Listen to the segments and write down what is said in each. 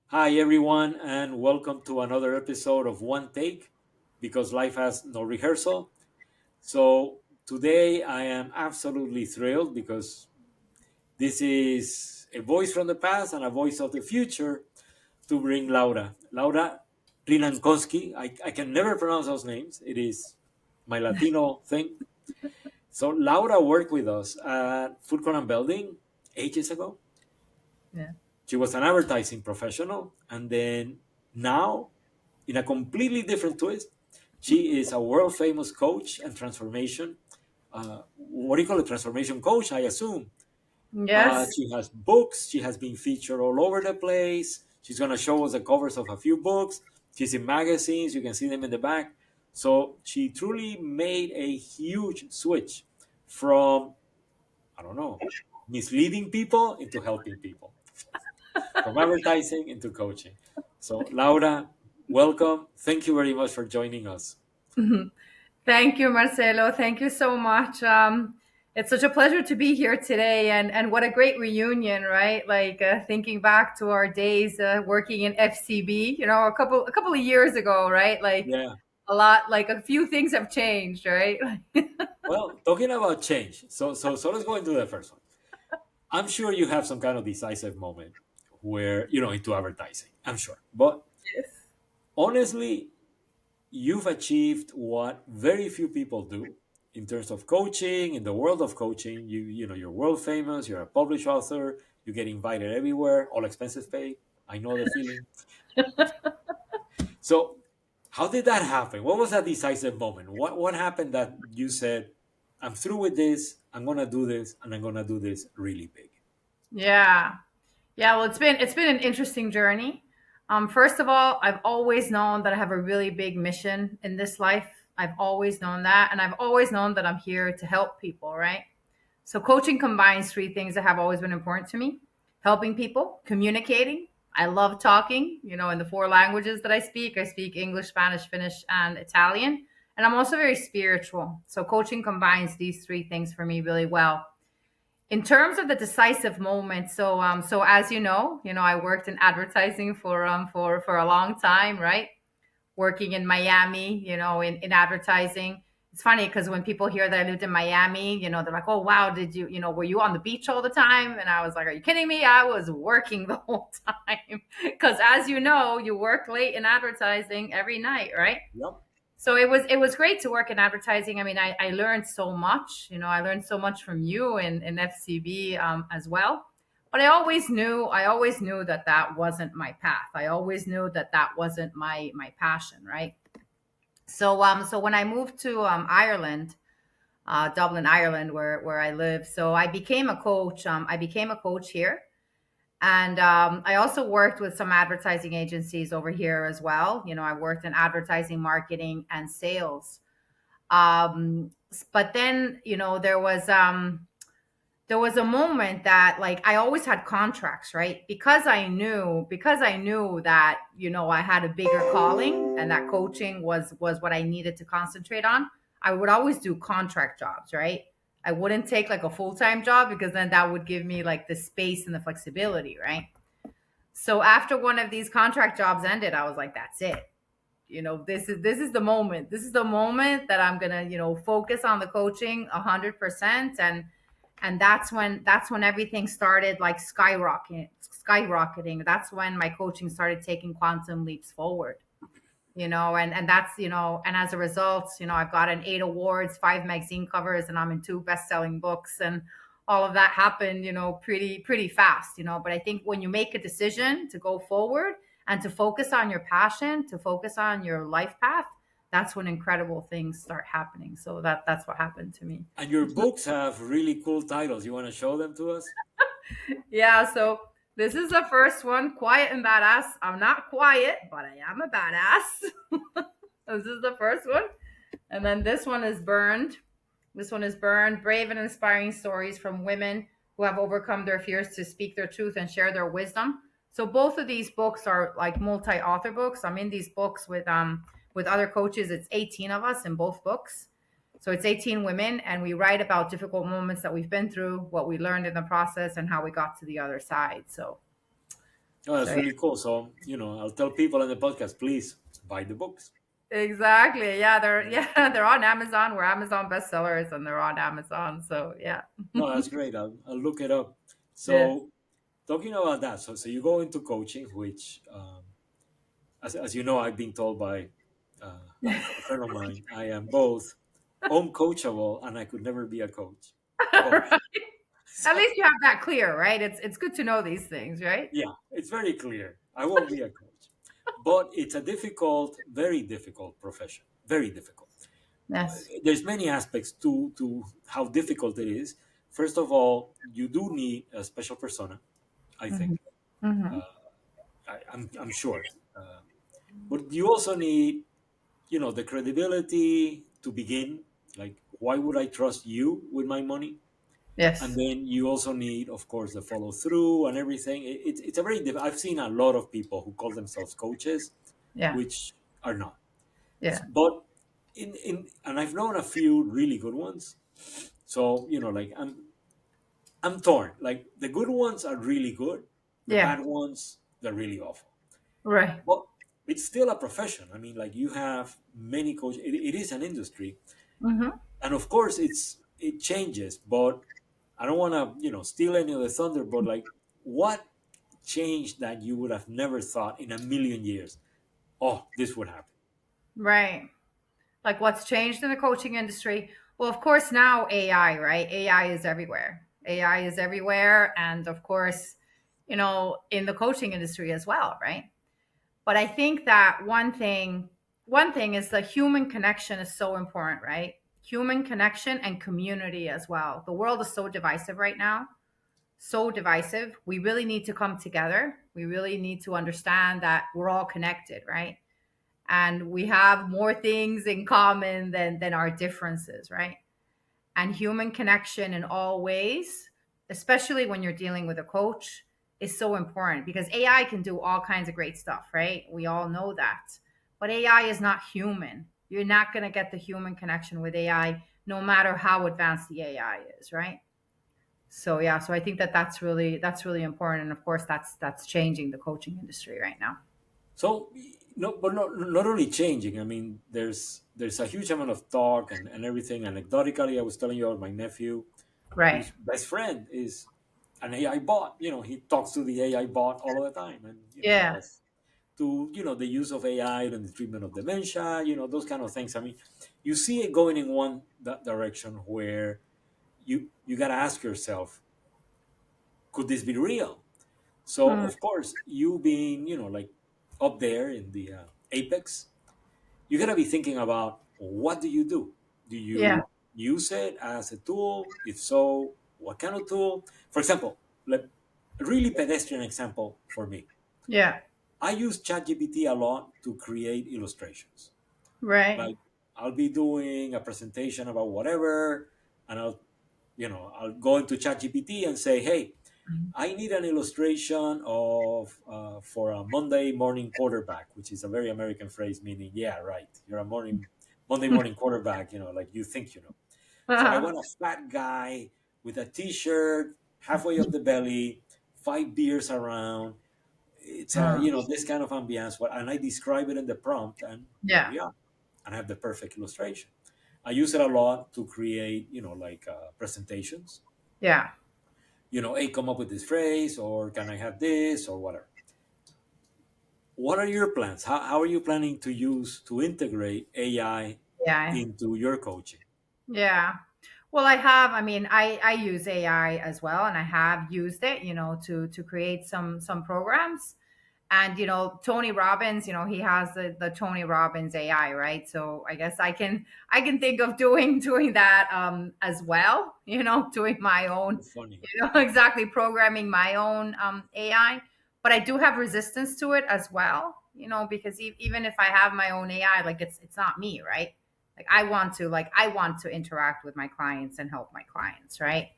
Hi, everyone, and welcome to another episode of One Take because life has no rehearsal. So, today I am absolutely thrilled because this is a voice from the past and a voice of the future to bring Laura. Laura Rinnankoski. I can never pronounce those names, it is my Latino thing. So, Laura worked with us at Food and Belding ages ago. Yeah. She was an advertising professional, and then now, in a completely different twist, she is a world famous coach and transformation. What do you call it? Transformation coach, I assume. Yes. She has books. She has been featured all over the place. She's going to show us the covers of a few books. She's in magazines. You can see them in the back. So she truly made a huge switch from, I don't know, misleading people into helping people, from advertising into coaching. So, Laura, welcome. Thank you very much for joining us. Thank you, Marcelo. Thank you so much. It's such a pleasure to be here today, and what a great reunion, right? Like thinking back to our days working in FCB, a couple of years ago, right? Like Yeah. like a few things have changed, right? Well, talking about change. So let's go into the first one. I'm sure you have some kind of decisive moment where, into advertising. I'm sure. But Yes. honestly, you've achieved what very few people do in terms of coaching, in the world of coaching. You're world famous, you're a published author, you get invited everywhere, all expenses paid. I know the feeling. So, how did that happen? What was that decisive moment? What happened that you said, "I'm through with this. I'm gonna do this, and I'm gonna do this really big." Yeah. Yeah, well, it's been an interesting journey. First of all, I've always known that I have a really big mission in this life. I've always known that, and I've always known that I'm here to help people, right? So coaching combines three things that have always been important to me: helping people, communicating. I love talking, in the four languages that I speak. I speak English, Spanish, Finnish, and Italian. And I'm also very spiritual. So coaching combines these three things for me really well. In terms of the decisive moment, so as I worked in advertising for a long time, right? Working in Miami, in advertising. It's funny because when people hear that I lived in Miami, they're like, "Oh wow, did you, were you on the beach all the time?" And I was like, "Are you kidding me? I was working the whole time." Because as you know, you work late in advertising every night, right? Yep. So it was great to work in advertising. I mean, I learned so much. I learned so much from you in FCB as well. But I always knew that that wasn't my path. I always knew that that wasn't my passion, right? So when I moved to Ireland, Dublin, Ireland, where I live, so I became a coach. I became a coach here, and I also worked with some advertising agencies over here as well. I worked in advertising, marketing, and sales. But then, there was a moment that, like, I always had contracts, right? Because I knew that, I had a bigger calling and that coaching was what I needed to concentrate on. I would always do contract jobs, right? I wouldn't take like a full-time job because then that would give me like the space and the flexibility, right? So after one of these contract jobs ended, I was like, that's it. This is the moment. This is the moment that I'm gonna, focus on the coaching 100%. And that's when everything started like skyrocketing. That's when my coaching started taking quantum leaps forward. And that's, and as a result, I've gotten 8 awards, 5 magazine covers, and I'm in 2 best-selling books, and all of that happened, pretty fast. But I think when you make a decision to go forward and to focus on your passion, to focus on your life path, that's when incredible things start happening. So that's what happened to me. And your books have really cool titles. You want to show them to us? Yeah, so this is the first one, Quiet and Badass. I'm not quiet, but I am a badass. This is the first one. And then this one is Burned. This one is Burned, Brave and Inspiring Stories from Women Who Have Overcome Their Fears to Speak Their Truth and Share Their Wisdom. So both of these books are like multi-author books. I'm in these books with other coaches. It's 18 of us in both books. So it's 18 women, and we write about difficult moments that we've been through, what we learned in the process, and how we got to the other side. So Oh, So that's yeah, really cool. So, I'll tell people in the podcast, please buy the books. exactly. Yeah, they're Yeah. yeah, they're on Amazon. We're Amazon bestsellers and they're on Amazon. So yeah. No, that's great. I'll look it up. Yeah. So, talking about that, so you go into coaching, which, as you know, I've been told by a friend of mine, I am both uncoachable and I could never be a coach. Both. Right. At So, least you have that clear, right? It's good to know these things, right? yeah, it's very clear. I won't be a coach. But it's a difficult, very difficult profession. Very difficult. Yes. There's many aspects to how difficult it is. First of all, you do need a special persona, I Hmm. think. Hmm. Uh, I'm sure. But you also need, the credibility to begin. Like, why would I trust you with my money? And Yes. then you also need, of course, the follow through and everything. It's a very. I've seen a lot of people who call themselves coaches, Yeah. which are not. Yeah. But and I've known a few really good ones. So like I'm torn. Like the good ones are really good, the Yeah. bad ones they're really awful. Right. But it's still a profession. I mean, like you have many coaches. It is an industry, Hmm. and of course it changes. But I don't want to steal any of the thunder. But like, what changed that you would have never thought in a million years? Oh, this would happen. Right. Like what's changed in the coaching industry? Well, of course, now AI, right? AI is everywhere. AI is everywhere. And of course, in the coaching industry as well, right? But I think that one thing is the human connection is so important, right? Human connection and community as well. The world is so divisive right now, so divisive. We really need to come together. We really need to understand that we're all connected, right? And we have more things in common than our differences, right? And human connection in all ways, especially when you're dealing with a coach, is so important because AI can do all kinds of great stuff, right? We all know that. But AI is not human. You're not going to get the human connection with AI no matter how advanced the AI is, right? So yeah, so I think that that's really important, and of course that's changing the coaching industry right now. So no, but not only changing. I mean, there's a huge amount of talk and everything. Anecdotally, I was telling you about my nephew, Right. whose best friend is an AI bot. He talks to the AI bot all the time, and Yeah. as to the use of AI in the treatment of dementia, those kind of things. I mean, you see it going in one direction where you got to ask yourself, could this be real? So Mm, of course, you being like up there in the apex, you got to be thinking about what do you do? Do yeah. you use it as a tool? If so, what kind of tool? For example, a really pedestrian example for me. Yeah. I use ChatGPT a lot to create illustrations. Right. Like I'll be doing a presentation about whatever, and I'll go into ChatGPT and say, hey, I need an illustration of for a Monday morning quarterback, which is a very American phrase meaning, yeah, right, you're a Monday morning quarterback, like you think you know. So I Uh-huh. want a fat guy with a t-shirt, halfway up the belly, 5 beers around. It's Mm, this kind of ambiance. And I describe it in the prompt, and there yeah. we are. And I have the perfect illustration. I use it a lot to create, like presentations. Yeah. Hey, come up with this phrase, or can I have this, or whatever. What are your plans? How are you planning to integrate AI Yeah. into your coaching? Yeah. Well, I use AI as well, and I have used it, to create some programs. And Tony Robbins, he has the Tony Robbins AI, right? So I guess I can think of doing that as well, doing my own, It's funny. exactly programming my own AI. But I do have resistance to it as well, because even if I have my own AI, like it's not me, right? Like I want to interact with my clients and help my clients, right?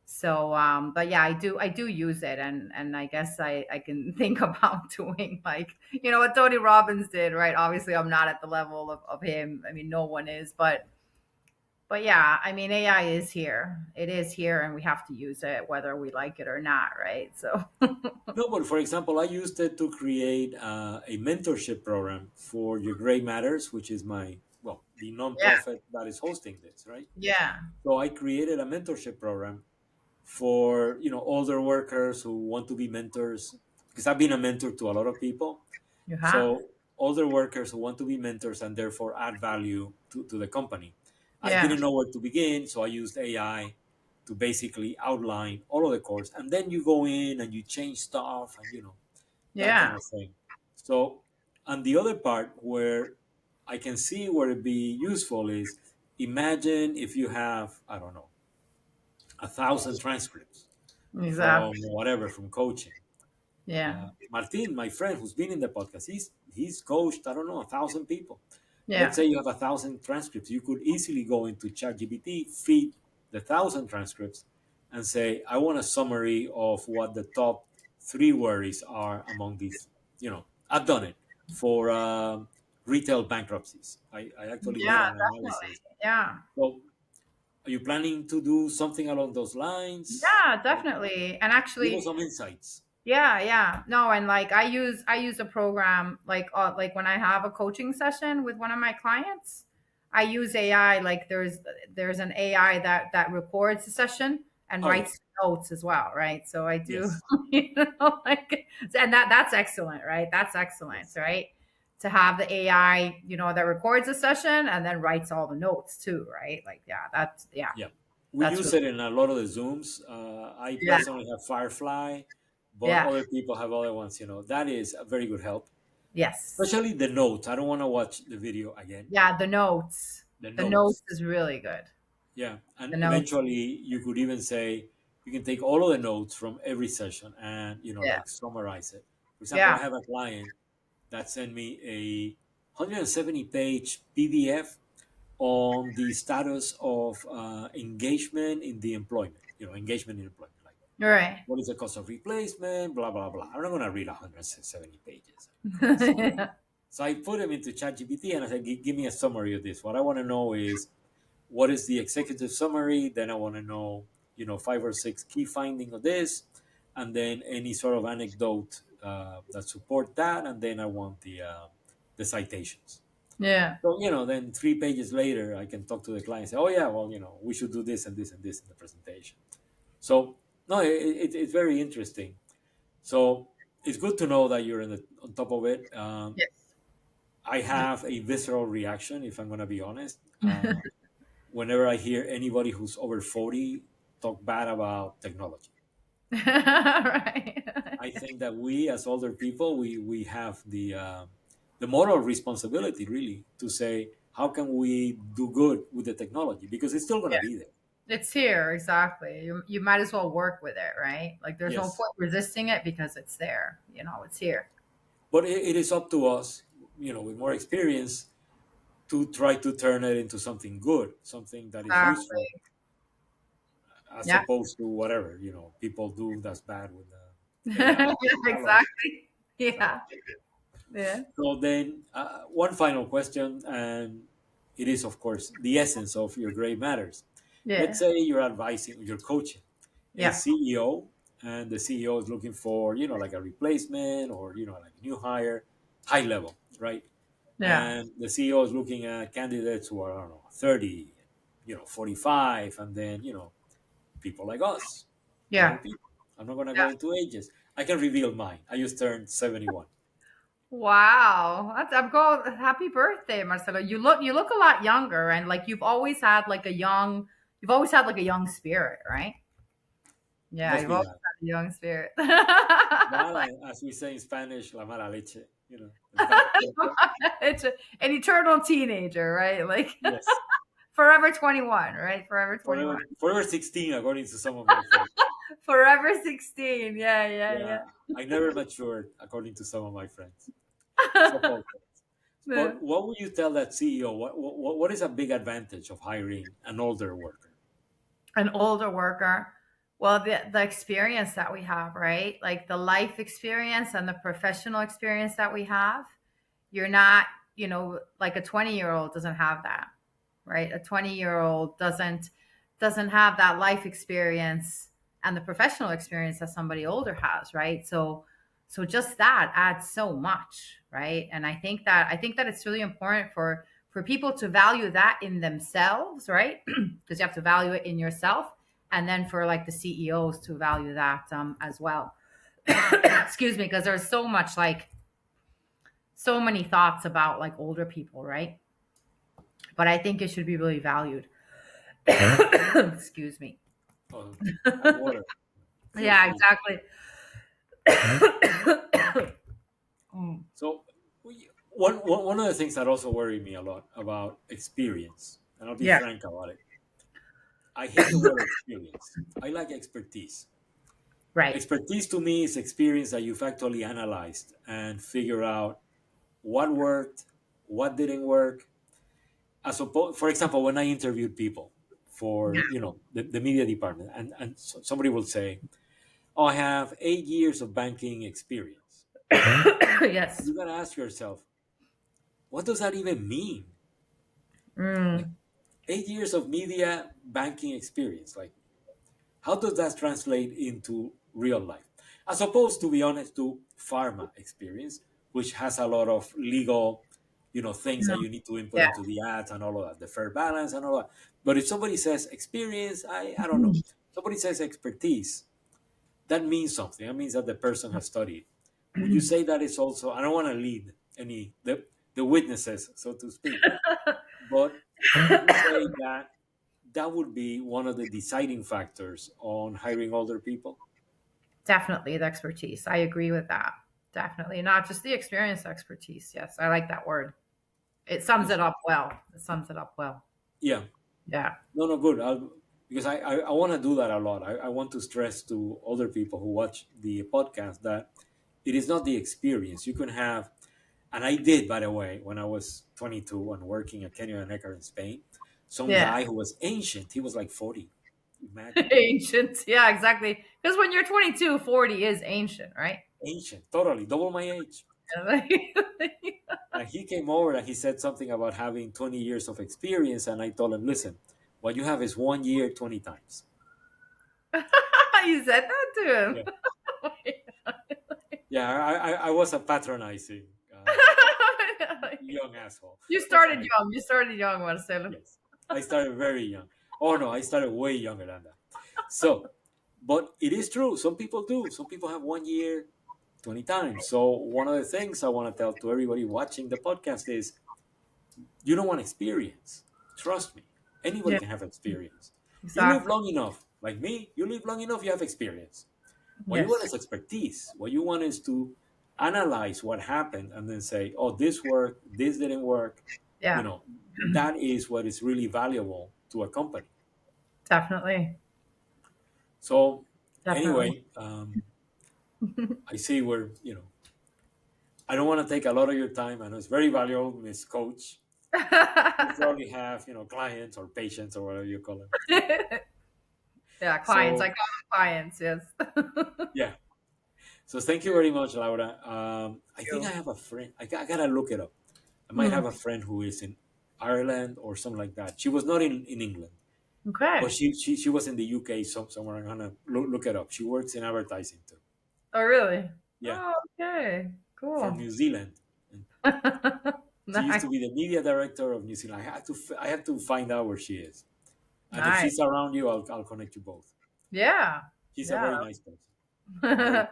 So but yeah, I do use it, and I guess I can think about doing like what Tony Robbins did, right? Obviously I'm not at the level of him. I mean, no one is, but But yeah, I mean, AI is here. It is here, and we have to use it whether we like it or not, right? So No, but for example, I used it to create a mentorship program for Your Gray Matters, which is my, well, the yeah, nonprofit that is hosting this, right? yeah, So I created a mentorship program for, older workers who want to be mentors, because I've been a mentor to a lot of people. you have. So older workers who want to be mentors and therefore add value to the company. I Yeah, didn't know where to begin, so I used AI to basically outline all of the course, and then you go in and you change stuff, and that kind yeah, of thing. So, and the other part where I can see where it'd be useful is, imagine if you have, I don't know, 1,000 transcripts from exactly. whatever, from coaching. Yeah, Martin, my friend who's been in the podcast, he's coached, I don't know, 1,000 people. Let's yeah, say you have 1,000 transcripts. You could easily go into ChatGPT, feed the 1,000 transcripts, and say, I want a summary of what the top three worries are among these. I've done it for retail bankruptcies. I actually did yeah, an definitely. analysis. Yeah, So, are you planning to do something along those lines? yeah, definitely. And Give us actually, some insights. yeah, yeah. No, and like I use a program like when I have a coaching session with one of my clients, I use AI. Like there's an AI that records the session and Oh, yeah. writes notes as well, right? So I do, Yes. like, and that's excellent, right? That's excellent, Yes. right? To have the AI, that records the session and then writes all the notes too, right? Like, yeah, Yeah, we that's use really, it in a lot of the Zooms. I yeah, personally have Firefly, but yeah, other people have other ones. That is a very good help, yes. especially the notes. I don't want to watch the video again. Yeah, the notes. The The notes notes, is really good. yeah, The and notes. eventually you could even say you can take all of the notes from every session and Yeah. like summarize it. For example, I Yeah. have a client that sent me a 170-page PDF on the status of engagement in the employment, engagement in employment, like You're right. what is the cost of replacement, blah, blah, blah. I'm not going to read 170 pages. I mean, it's, Yeah. so I put them into ChatGPT and I said, Give me a summary of this. What I want to know is what is the executive summary? Then I want to know, five or six key findings of this, and then any sort of anecdote that support that. And then I want the citations. Yeah. So, then 3 pages later, I can talk to the client and say, oh, yeah, well, we should do this and this and this in the presentation. So, no, it's very interesting. So, it's good to know that you're on top of it. Yes. I have a visceral reaction, if I'm going to be honest. Whenever I hear anybody who's over 40 talk bad about technology. Right. I think that we, as older people, we have the moral responsibility, really, to say, how can we do good with the technology? Because it's still going to Yeah. be there. It's here, exactly. You might as well work with it, right? Like there's no Yes. point resisting it because it's there. It's here. But it is up to us, with more experience, to try to turn it into something good, something that is useful, Exactly. as Yeah. opposed to whatever, people do that's bad with AI Yeah, or technology. exactly. So, Yeah. Yeah. so then, one final question, and it is, of course, the essence of your great matters. Let's Yeah. say you're advising, you're coaching a Yeah. CEO, and the CEO is looking for, like a replacement or, like a new hire, high level, right? Yeah. And the CEO is looking at candidates who are, I don't know, 30, 45, and then, people like us, Yeah. young people. I'm not going to go Yeah. into ages. I can reveal mine. I just turned 71. Wow, I'm going. Happy birthday, Marcelo. You look a lot younger, and like you've always had like a young spirit, right? Yeah, Must you've be always that. had a young spirit. That, Like, as we say in Spanish, la mala leche, the bad temper. it's an eternal teenager, right? Like Yes. forever 21, right? Forever 21. Forever 16, according to some of my friends. Forever 16. Yeah, Yeah. yeah, I never matured, according to some of my friends. yeah. So-called friends. Yeah. But what would you tell that CEO? What is a big advantage of hiring an older worker? An older worker. Well, the experience that we have, right? Like the life experience and the professional experience that we have. You're not, like a 20-year-old doesn't have that, right? A 20-year-old doesn't have that life experience and the professional experience that somebody older has, right? So just that adds so much, right? And I think that it's really important for people to value that in themselves, right? Because you have to value it in yourself, and then for like the CEOs to value that as well. Excuse me, because there's so much like so many thoughts about like older people, right? But I think it should be really valued. Excuse me. Oh, have water. Feel Yeah, free. exactly. Mm. So, one of the things that also worry me a lot about experience, and I'll be Yeah. frank about it, I hate the word experience. I like expertise. Right. Expertise to me is experience that you've actually analyzed and figure out what worked, what didn't work. As opposed, for example, when I interviewed people for the media department, and somebody will say, "Oh, I have 8 years of banking experience." Yes. You gotta ask yourself, what does that even mean? Like Mm. 8 years of media banking experience, like how does that translate into real life? As opposed, to be honest, to pharma experience, which has a lot of legal, things that Mm. you need to input Yeah. into the ads and all of that, the fair balance and all that. But if somebody says experience, I don't know. Somebody says expertise, that means something. That means that the person has studied. Would you say that is also? I don't want to lead any the witnesses, so to speak, but would you say that that would be one of the deciding factors on hiring older people? Definitely the expertise. I agree with that. Definitely. Not just the experience, expertise. Yes. I like that word. It sums it Because up well. It sums it up well. yeah, Yeah. no, no, good. Because I want to do that a lot. I want to stress to other people who watch the podcast that it is not the experience. You can have, and I did, by the way, when I was 22 and working at Kenyon and Ecker in Spain, some Yeah. guy who was ancient, he was like 40. Imagine. Ancient. Yeah, exactly. Because when you're 22, 40 is ancient, right? Ancient, totally, double my age. And he came over and he said something about having 20 years of experience. And I told him, listen, what you have is 1 year, 20 times. You said that to him. Yeah. Yeah, I was a patronizing young asshole. You What started can I? young. You started young, Marcelo. Yes, I started very young. Oh no, I started way younger than that. So, but it is true. Some people do. Some people have 1 year, 20 times. So one of the things I want to tell to everybody watching the podcast is you don't want experience. Trust me. Anybody Yeah, can have experience. You live exactly. long enough, like me, you live long enough, you have experience. What you want Yes. is expertise. What you want is to analyze what happened and then say, oh, this worked, this didn't work. You Yeah, know, that is what is really valuable to a company. definitely. So, Definitely. anyway, I see I don't want to take a lot of your time. I know it's very valuable, Miss Coach. You probably have, clients or patients or whatever you call them. Yeah, clients. I So, call them clients. Yes. yeah. So, thank you very much, Laura. I think I You. have a friend. I gotta look it up. I might Hmm. have a friend who is in Ireland or something like that. She was not in England, but Okay. she was in the UK somewhere. I'm gonna look it up. She works in advertising too. Oh, really? Yeah, Oh, okay. from Cool. New Zealand. And she used Nice. to be the media director of New Zealand. I have to find out where she is. And if Nice. she's around you, I'll connect you both. Yeah. She's a Yeah. very nice person. Very.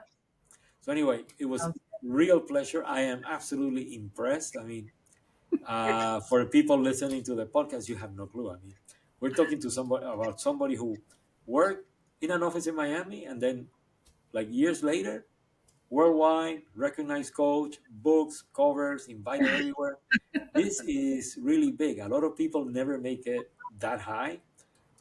So anyway, it was Sounds real pleasure. I am absolutely impressed. I mean, for people listening to the podcast, you have no clue. I mean, we're talking to somebody who worked in an office in Miami, and then like years later, worldwide recognized coach, books, covers, invited everywhere. This is really big. A lot of people never make it that high.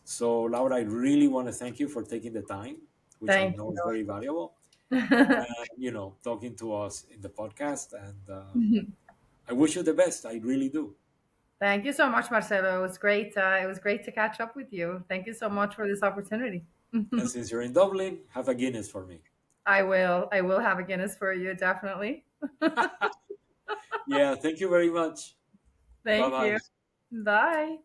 So, Laura, I really want to thank you for taking the time, which I Thank know is you. very valuable, and talking to us in the podcast. And I wish you the best. I really do. Thank you so much, Marcelo. It was great. It was great to catch up with you. Thank you so much for this opportunity. And since you're in Dublin, have a Guinness for me. I will. I will have a Guinness for you, definitely. Yeah, thank you very much. Bye Thank bye. you. Bye.